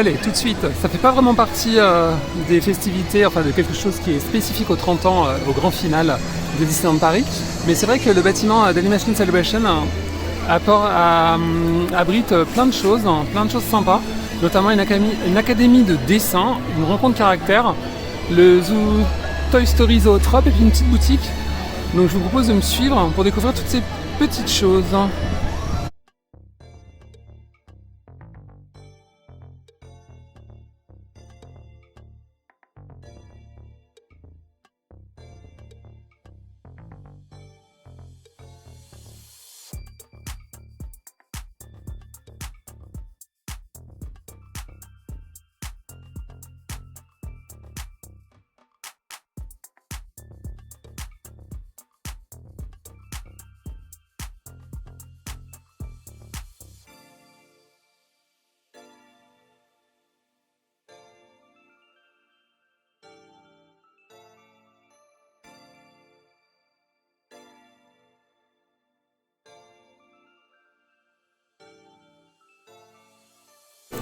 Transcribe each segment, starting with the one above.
Allez, tout de suite, ça fait pas vraiment partie des festivités, enfin de quelque chose qui est spécifique aux 30 ans, au grand final de Disneyland Paris, mais c'est vrai que le bâtiment d'Animation Celebration abrite plein de choses sympas, notamment une académie de dessin, une rencontre caractère, le zoo Toy Story Zoetrope et puis une petite boutique. Donc je vous propose de me suivre pour découvrir toutes ces petites choses.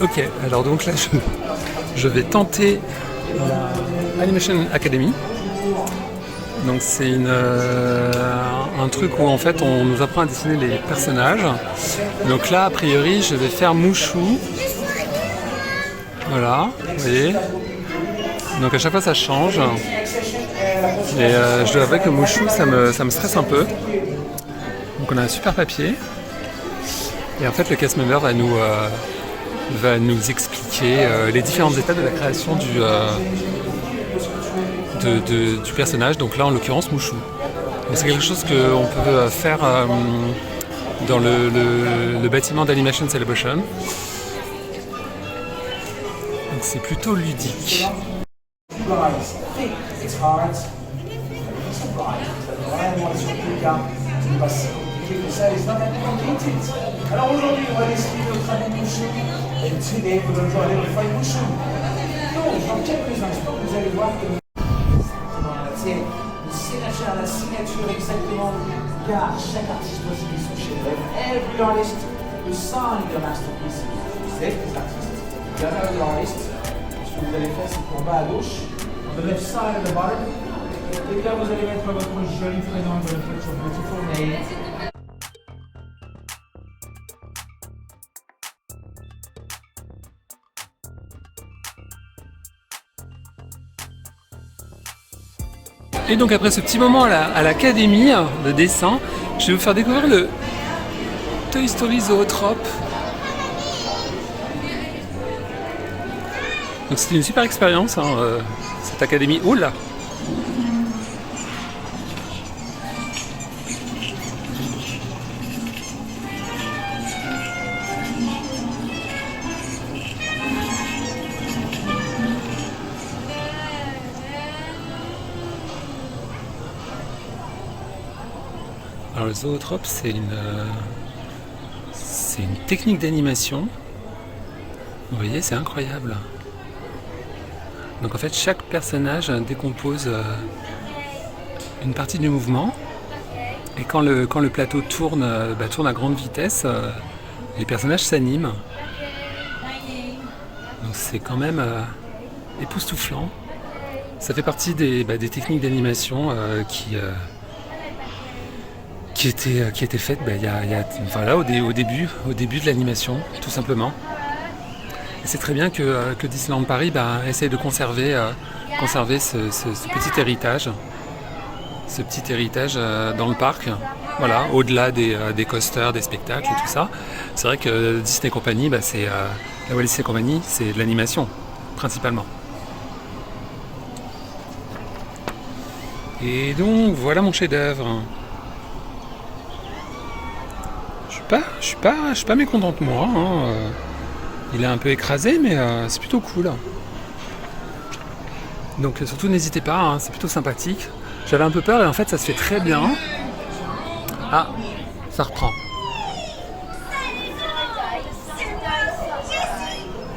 Ok, alors donc là je vais tenter la Animation Academy. Donc c'est un truc où en fait on nous apprend à dessiner les personnages. Donc là a priori je vais faire Mouchou. Voilà, vous voyez. Donc à chaque fois ça change. Et je dois avouer que Mouchou ça me stresse un peu. Donc on a un super papier. Et en fait le cast member va nous expliquer les différentes étapes de la création du personnage, donc là en l'occurrence Mouchou. C'est quelque chose qu'on peut faire dans le bâtiment d'Animation Celebration. Donc c'est plutôt ludique. Alors aujourd'hui, on va dessiner notre ami Mouchou. Et today, we're going to draw a little fight Mouchou. Donc, dans quelques instants, vous allez voir que c'est une signature exactement, car chaque artiste doit signer son chef-d'œuvre. Every artist will sign their masterpiece. Vous êtes des artistes, il y en a des artistes. Ce que vous allez faire, c'est qu'en bas à gauche, on the left side and the bottom, et là vous allez mettre votre joli prénom, votre beautiful name. Et donc après ce petit moment à l'académie de dessin, je vais vous faire découvrir le Toy Story Zoetrope. Donc c'était une super expérience, cette académie. Oh là! Alors le Zoetrope, c'est une technique d'animation. Vous voyez, c'est incroyable. Donc en fait, chaque personnage décompose une partie du mouvement. Et quand le plateau tourne à grande vitesse, les personnages s'animent. Donc c'est quand même époustouflant. Ça fait partie des techniques d'animation qui était faite au début de l'animation, tout simplement. Et c'est très bien que Disneyland Paris essaye de conserver ce petit héritage dans le parc, voilà, au-delà des coasters, des spectacles et tout ça. C'est vrai que Disney Company, la Walt Disney Company, c'est de l'animation, principalement. Et donc, voilà mon chef-d'œuvre. Je suis pas mécontent de moi. Il est un peu écrasé, mais c'est plutôt cool. Donc surtout n'hésitez pas, c'est plutôt sympathique. J'avais un peu peur et en fait ça se fait très bien. Ah, ça reprend.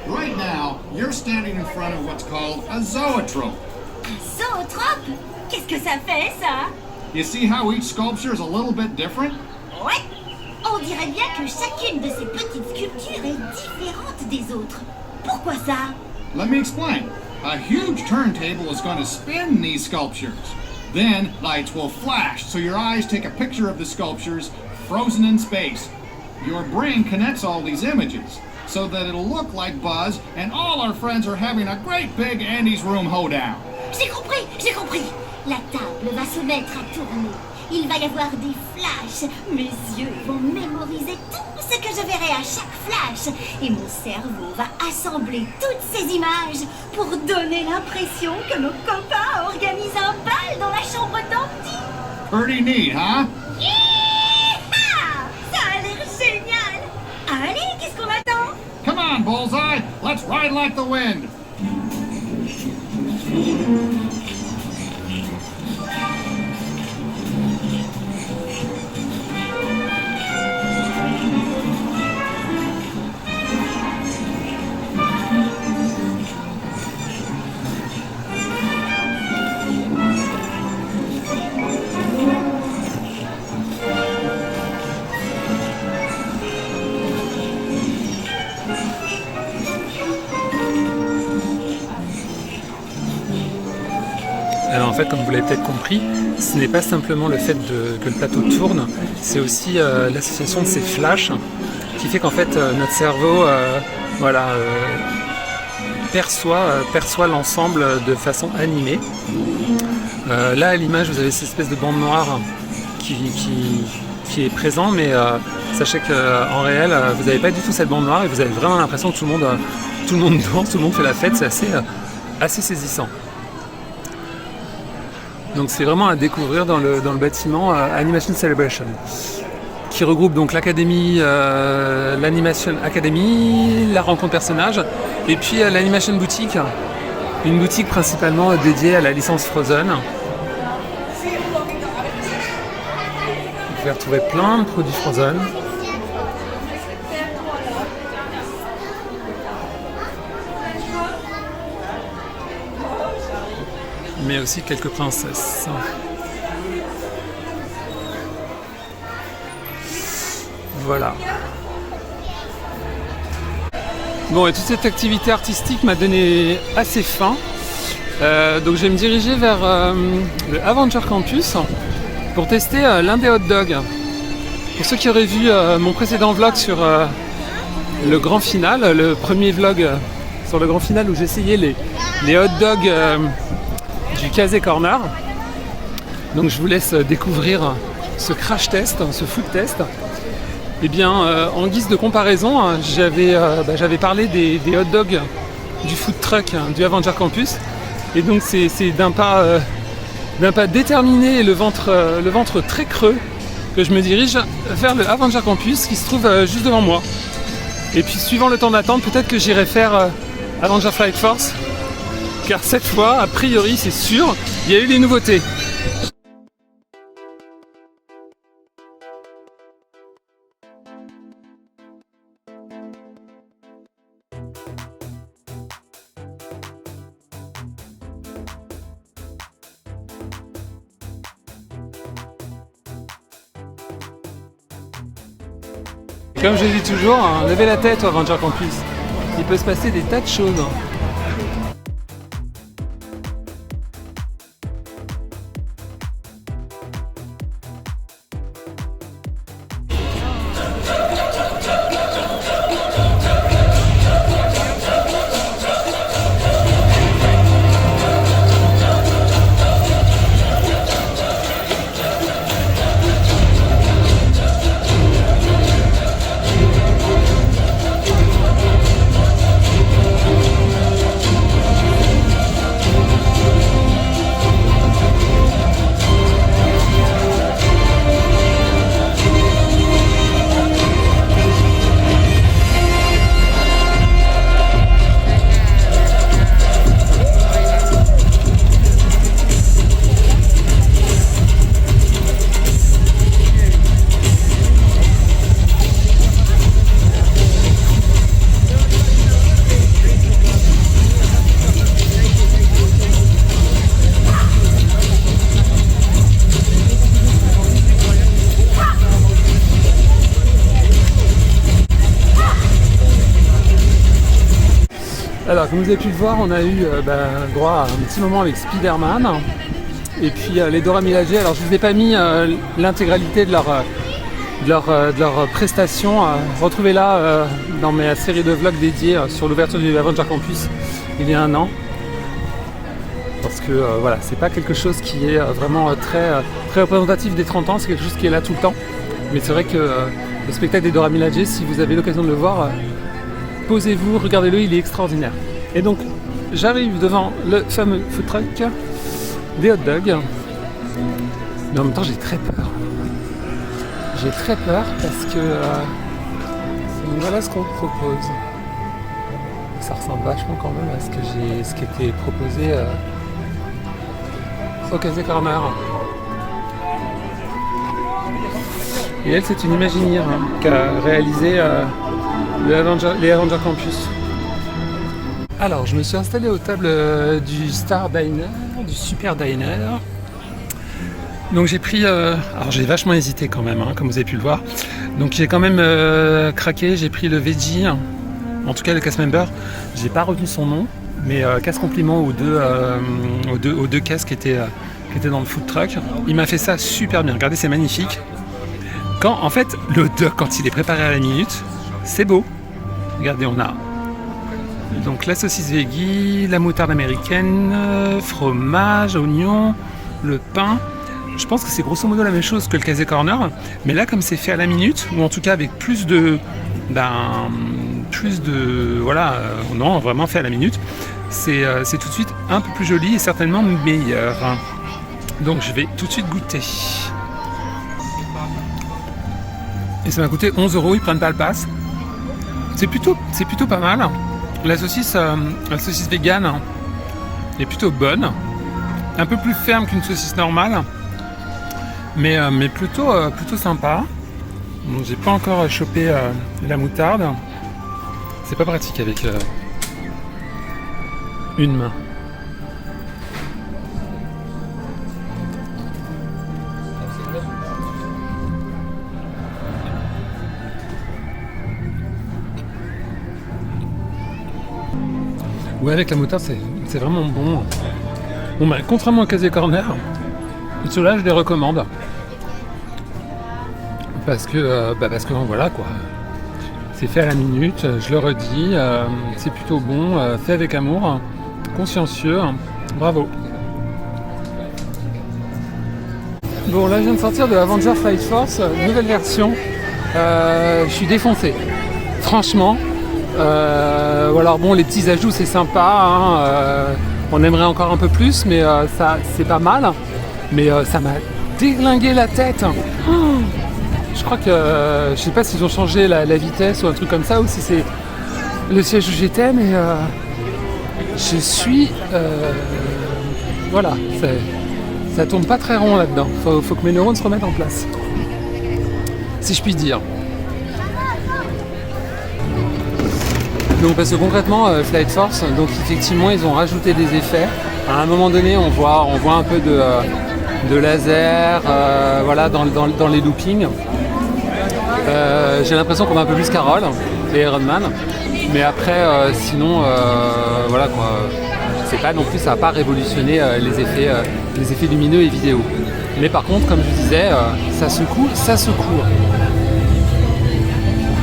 Right now, you're standing in front of what's called a zoetrope. Zoetrope? Qu'est-ce que ça fait, ça? You see how each sculpture is a little bit different? Ouais. On dirait bien que chacune de ces petites sculptures est différente des autres. Pourquoi ça? Let me explain. A huge turntable is going to spin these sculptures. Then lights will flash, so your eyes take a picture of the sculptures frozen in space. Your brain connects all these images so that it'll look like Buzz and all our friends are having a great big Andy's Room hoedown. J'ai compris, j'ai compris. La table va se mettre à tourner. Il va y avoir des flashs. Mes yeux vont mémoriser tout ce que je verrai à chaque flash. Et mon cerveau va assembler toutes ces images pour donner l'impression que nos copains organisent un bal dans la chambre d'Andy. Pretty neat, huh? Yeah! Ça a l'air génial. Allez, qu'est-ce qu'on attend? Come on, Bullseye. Let's ride like the wind. Alors en fait, comme vous l'avez peut-être compris, ce n'est pas simplement le fait que le plateau tourne, c'est aussi l'association de ces flashs qui fait qu'en fait notre cerveau perçoit l'ensemble de façon animée. Là à l'image vous avez cette espèce de bande noire qui est présent, mais sachez qu'en réel vous n'avez pas du tout cette bande noire et vous avez vraiment l'impression que tout le monde danse, tout le monde fait la fête, c'est assez saisissant. Donc c'est vraiment à découvrir dans le bâtiment Animation Celebration, qui regroupe donc l'académie, l'Animation Academy, la rencontre personnage, et puis l'Animation Boutique, une boutique principalement dédiée à la licence Frozen. Vous pouvez retrouver plein de produits Frozen. Mais aussi quelques princesses. Voilà. Bon, et toute cette activité artistique m'a donné assez faim. Donc je vais me diriger vers le Avenger Campus pour tester l'un des hot dogs. Pour ceux qui auraient vu mon précédent vlog sur le grand final, le premier vlog sur le grand final où j'essayais les hot dogs du Casey Corner. Donc je vous laisse découvrir ce crash test, ce food test. Et bien en guise de comparaison, j'avais parlé des hot dogs du food truck du Avenger Campus. Et donc c'est d'un pas déterminé et le ventre très creux que je me dirige vers le Avenger Campus qui se trouve juste devant moi. Et puis suivant le temps d'attente, peut-être que j'irai faire Avenger Flight Force. Car cette fois, a priori, c'est sûr, il y a eu des nouveautés. Comme je dis toujours, levez la tête au Avenger Campus. Il peut se passer des tas de choses. comme vous avez pu le voir, on a eu droit à un petit moment avec Spider-Man. Et puis les Dora Milaje. Alors je vous ai pas mis l'intégralité de leur prestations. Retrouvez-la dans ma série de vlogs dédiés sur l'ouverture du Avenger Campus il y a un an. Parce que voilà, c'est pas quelque chose qui est vraiment très représentatif des 30 ans, c'est quelque chose qui est là tout le temps. Mais c'est vrai que le spectacle des Dora Milaje, si vous avez l'occasion de le voir, posez-vous, regardez-le, il est extraordinaire. Et donc j'arrive devant le fameux food truck des hot dogs. Mais en même temps j'ai très peur. J'ai très peur parce que voilà ce qu'on propose. Ça ressemble vachement quand même à ce qui était proposé au Café Corner. Et elle, c'est une Imagineer qui a réalisé les Avenger Campus. Alors, je me suis installé aux tables du Star Diner, du Super Diner. Donc j'ai pris, alors j'ai vachement hésité quand même, comme vous avez pu le voir. Donc j'ai quand même craqué, j'ai pris le veggie, en tout cas le cast member. J'ai pas retenu son nom, mais casse compliment aux deux casques qui étaient dans le food truck. Il m'a fait ça super bien. Regardez, c'est magnifique. En fait, le hot dog, quand il est préparé à la minute, c'est beau. Regardez, on a donc la saucisse veggie, la moutarde américaine, fromage, oignon, le pain. Je pense que c'est grosso modo la même chose que le Café Corner, mais là comme c'est fait à la minute, ou en tout cas avec plus de voilà, non, vraiment fait à la minute, c'est tout de suite un peu plus joli et certainement meilleur. Donc je vais tout de suite goûter. Et ça m'a coûté 11 €, ils prennent pas le pass. C'est plutôt pas mal. La saucisse vegan est plutôt bonne, un peu plus ferme qu'une saucisse normale. Mais plutôt sympa. Donc, j'ai pas encore chopé la moutarde. C'est pas pratique avec une main. Ouais, avec la moutarde, c'est vraiment bon. Bon, bah, contrairement au Café Corner, ceux-là, je les recommande. Parce que voilà quoi. C'est fait à la minute, je le redis, c'est plutôt bon, fait avec amour, consciencieux, bravo. Bon, là je viens de sortir de Avenger Flight Force, nouvelle version. Je suis défoncé. Franchement. Alors bon, les petits ajouts c'est sympa, on aimerait encore un peu plus, mais ça c'est pas mal. Mais ça m'a déglingué la tête. Je crois que je sais pas s'ils ont changé la vitesse ou un truc comme ça, ou si c'est le siège où j'étais, mais je suis voilà, ça tourne pas très rond là-dedans. Faut que mes neurones se remettent en place, si je puis dire. Donc parce que concrètement Flight Force, donc effectivement ils ont rajouté des effets. À un moment donné on voit un peu de laser, voilà, dans les loopings. J'ai l'impression qu'on va un peu plus Carol et Iron Man, mais après sinon voilà quoi, c'est pas non plus, ça n'a pas révolutionné les effets lumineux et vidéo. Mais par contre, comme je disais, ça secoue.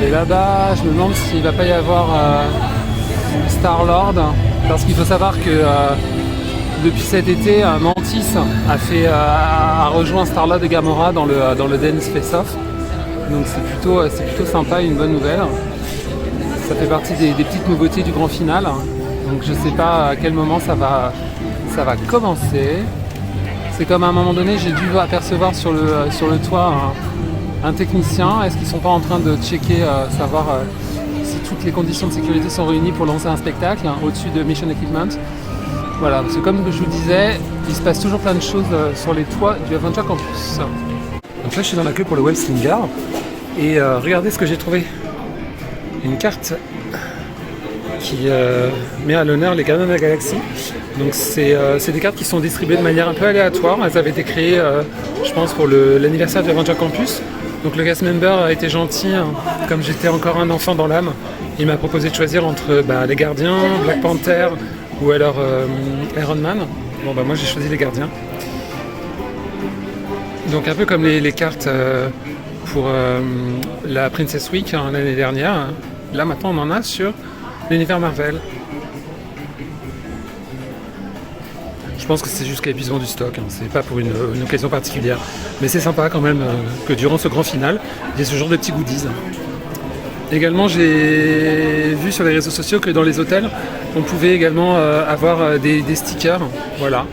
Et là-bas, je me demande s'il va pas y avoir Star-Lord, parce qu'il faut savoir que depuis cet été, Mantis a rejoint Star-Lord et Gamora dans le Dance Face-Off. Donc c'est plutôt sympa, une bonne nouvelle. Ça fait partie des petites nouveautés du grand final. Donc je sais pas à quel moment ça va commencer. C'est comme à un moment donné, j'ai dû apercevoir sur le toit un technicien. Est-ce qu'ils sont pas en train de checker, savoir si toutes les conditions de sécurité sont réunies pour lancer un spectacle au-dessus de Mission Equipment. Voilà, parce que comme je vous disais, il se passe toujours plein de choses sur les toits du Avenger Campus. Donc là je suis dans la queue pour le Web Slinger et regardez ce que j'ai trouvé. Une carte qui met à l'honneur les Gardiens de la Galaxie. Donc c'est des cartes qui sont distribuées de manière un peu aléatoire. Elles avaient été créées je pense pour l'anniversaire du Avenger Campus. Donc le cast member a été gentil, comme j'étais encore un enfant dans l'âme. il m'a proposé de choisir entre les Gardiens, Black Panther ou alors Iron Man. Bon moi j'ai choisi les Gardiens. Donc un peu comme les cartes pour la Princess Week l'année dernière, là maintenant on en a sur l'univers Marvel. Je pense que c'est jusqu'à l'épuisement du stock, c'est pas pour une occasion particulière. Mais c'est sympa quand même que durant ce grand final, il y ait ce genre de petits goodies. Également, j'ai vu sur les réseaux sociaux que dans les hôtels, on pouvait également avoir des stickers. Voilà.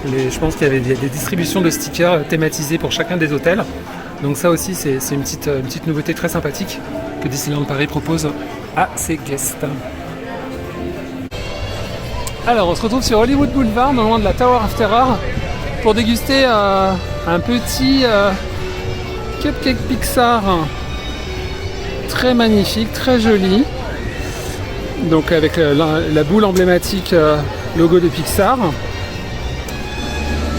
Je pense qu'il y avait des distributions de stickers thématisés pour chacun des hôtels. Donc ça aussi, c'est une petite nouveauté très sympathique que Disneyland Paris propose à ses guests. Alors, on se retrouve sur Hollywood Boulevard, non loin de la Tower of Terror, pour déguster un petit cupcake Pixar très magnifique, très joli. Donc avec la boule emblématique logo de Pixar.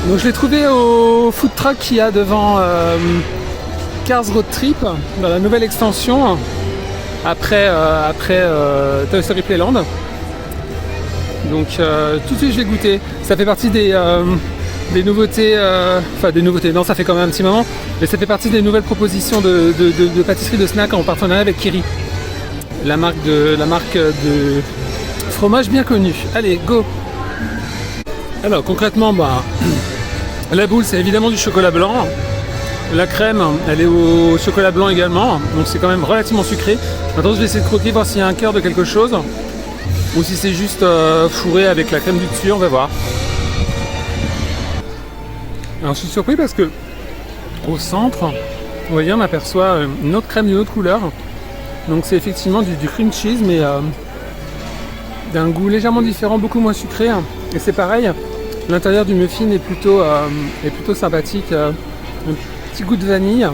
Donc je l'ai trouvé au food truck qu'il y a devant Cars Road Trip, dans la nouvelle extension, après Toy Story Playland. Donc tout de suite je l'ai goûté. Ça fait partie des nouveautés, non ça fait quand même un petit moment, mais ça fait partie des nouvelles propositions de pâtisserie de snack en partenariat avec Kiri. La marque de fromage bien connue. Allez, go! Alors concrètement, la boule c'est évidemment du chocolat blanc. La crème, elle est au chocolat blanc également, donc c'est quand même relativement sucré. Maintenant je vais essayer de croquer, voir s'il y a un cœur de quelque chose, ou si c'est juste fourré avec la crème du dessus, on va voir. Alors je suis surpris parce que au centre, vous voyez, on aperçoit une autre crème d'une autre couleur. Donc c'est effectivement du cream cheese, mais d'un goût légèrement différent, beaucoup moins sucré. Et c'est pareil, l'intérieur du muffin est plutôt sympathique. Un petit goût de vanille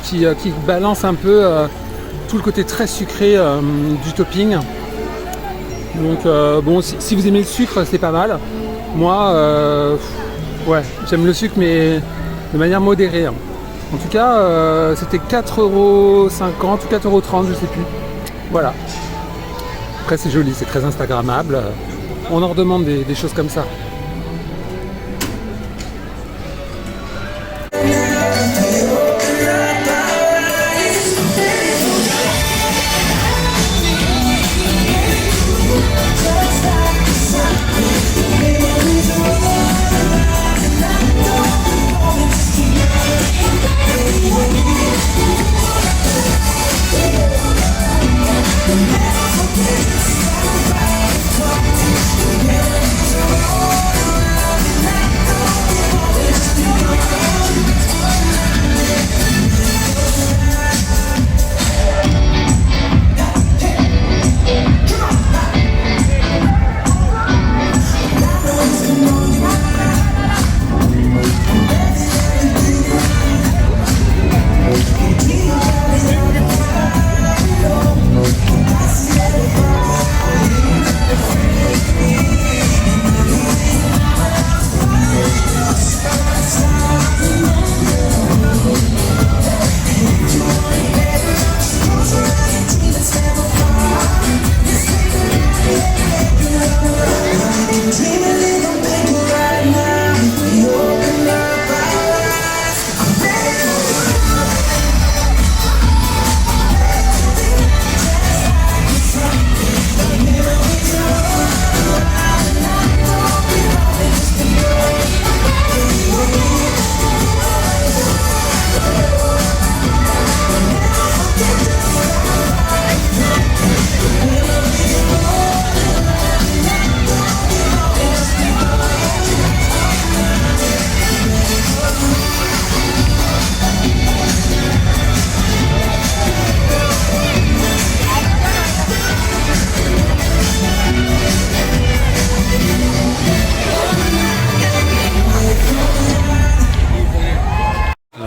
qui balance un peu tout le côté très sucré du topping. Donc bon, si vous aimez le sucre, c'est pas mal. Moi, ouais, j'aime le sucre, mais de manière modérée. En tout cas, c'était 4,50€ ou 4,30€, je sais plus. Voilà. Après, c'est joli, c'est très instagrammable. On en redemande des choses comme ça.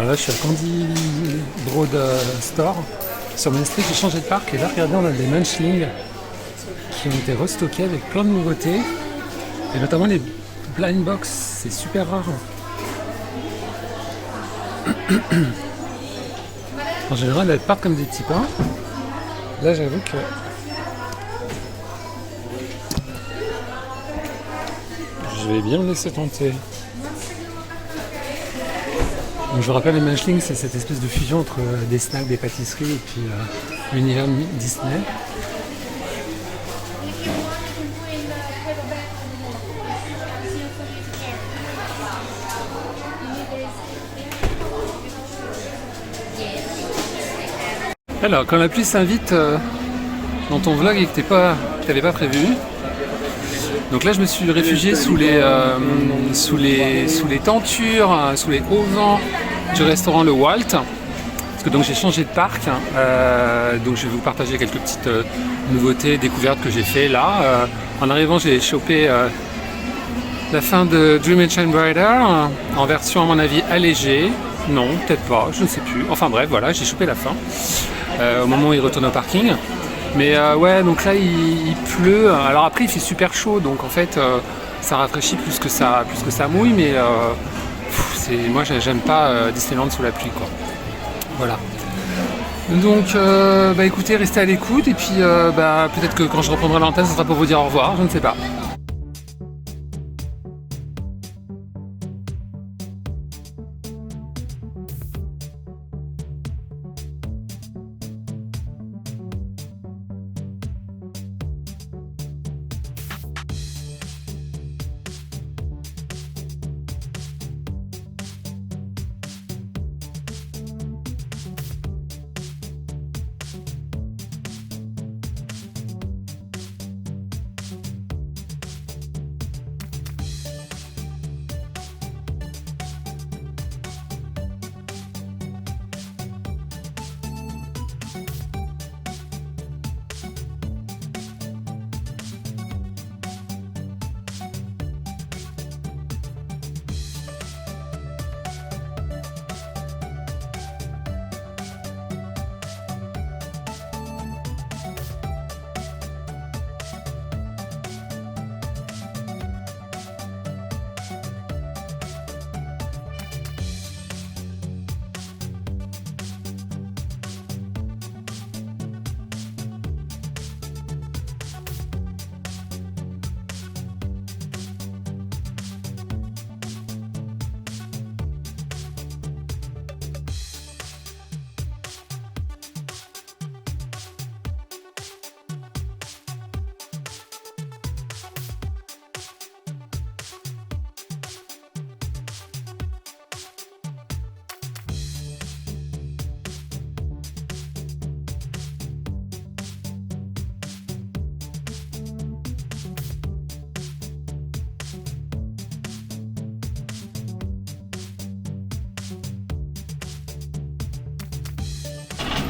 Je suis à Candy Broad Store sur Main Street. J'ai changé de parc et là regardez, on a des Munchlings qui ont été restockés avec plein de nouveautés et notamment les blind box, c'est super rare. En général elles partent comme des petits pains Là, j'avoue que je vais bien me laisser tenter. Donc, je vous rappelle, les Munchling, c'est cette espèce de fusion entre des snacks, des pâtisseries et puis l'univers Disney. Alors, quand la pluie s'invite dans ton vlog et que t'avais pas prévu, donc là je me suis réfugié sous les tentures, sous les auvents du restaurant Le Walt, parce que donc j'ai changé de parc, donc je vais vous partager quelques petites nouveautés, découvertes que j'ai fait là. En arrivant, j'ai chopé la fin de Dream and Shine Brighter en version à mon avis allégée. Non, peut-être pas, je ne sais plus. Enfin bref, voilà, j'ai chopé la fin au moment où il retourne au parking. Mais ouais, donc là il pleut. Alors après il fait super chaud, donc en fait ça rafraîchit plus que ça mouille. Mais moi j'aime pas Disneyland sous la pluie, quoi. Voilà. Donc bah écoutez, restez à l'écoute et puis peut-être que quand je reprendrai l'antenne, ça sera pour vous dire au revoir. Je ne sais pas.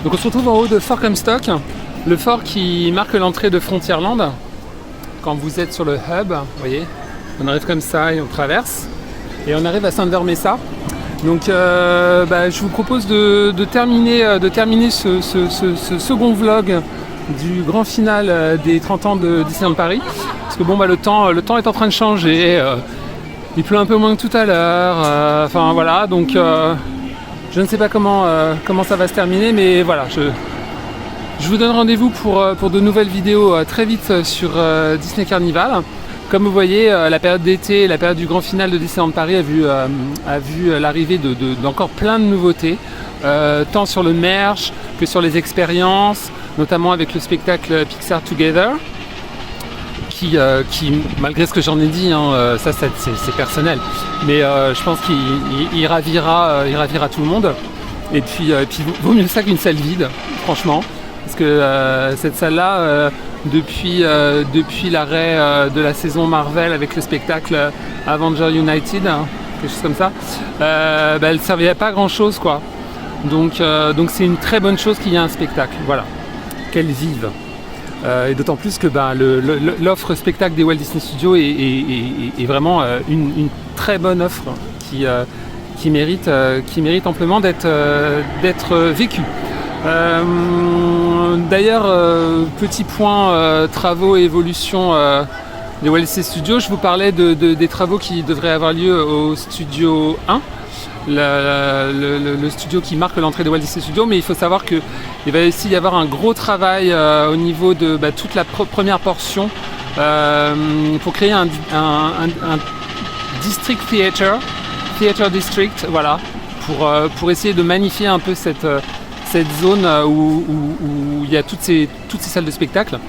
Donc on se retrouve en haut de Fort Comstock, le fort qui marque l'entrée de Frontierland. Quand vous êtes sur le hub, vous voyez, on arrive comme ça et on traverse. Et on arrive à Thunder Mesa. Donc je vous propose de terminer ce second vlog du grand final des 30 ans de Disneyland Paris. Parce que bon, le temps est en train de changer. Il pleut un peu moins que tout à l'heure. Enfin voilà, donc je ne sais pas comment ça va se terminer, mais voilà, je vous donne rendez-vous pour de nouvelles vidéos très vite sur Disney Carnival. Comme vous voyez, la période d'été, la période du grand final de Disneyland Paris a vu l'arrivée d'encore plein de nouveautés, tant sur le merch que sur les expériences, notamment avec le spectacle Pixar Together, qui malgré ce que j'en ai dit, ça c'est personnel, mais je pense qu'il ravira tout le monde. Et puis vaut mieux ça qu'une salle vide, franchement, parce que cette salle-là, depuis l'arrêt de la saison Marvel avec le spectacle Avengers United, quelque chose comme ça, elle ne servait pas à grand chose, quoi. Donc c'est une très bonne chose qu'il y ait un spectacle, voilà, qu'elle vive. Et d'autant plus que l'offre spectacle des Walt Disney Studios est vraiment une très bonne offre qui mérite amplement d'être vécue. D'ailleurs, petit point travaux et évolution des Walt Disney Studios, je vous parlais des travaux qui devraient avoir lieu au Studio 1. le studio qui marque l'entrée de Walt Disney Studios, mais il faut savoir qu'il va aussi y avoir un gros travail au niveau de toute la première portion pour créer un district theater district, voilà, pour essayer de magnifier un peu cette zone où il y a toutes ces salles de spectacle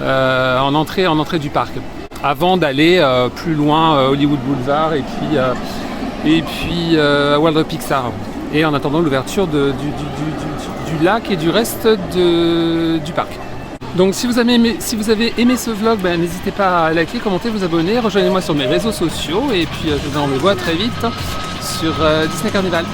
en entrée du parc, avant d'aller plus loin Hollywood Boulevard et puis World of Pixar, et en attendant l'ouverture du lac et du reste du parc. Donc si vous avez aimé ce vlog, n'hésitez pas à liker, commenter, vous abonner, rejoignez-moi sur mes réseaux sociaux, et puis je vous revois très vite sur Disney Carnival.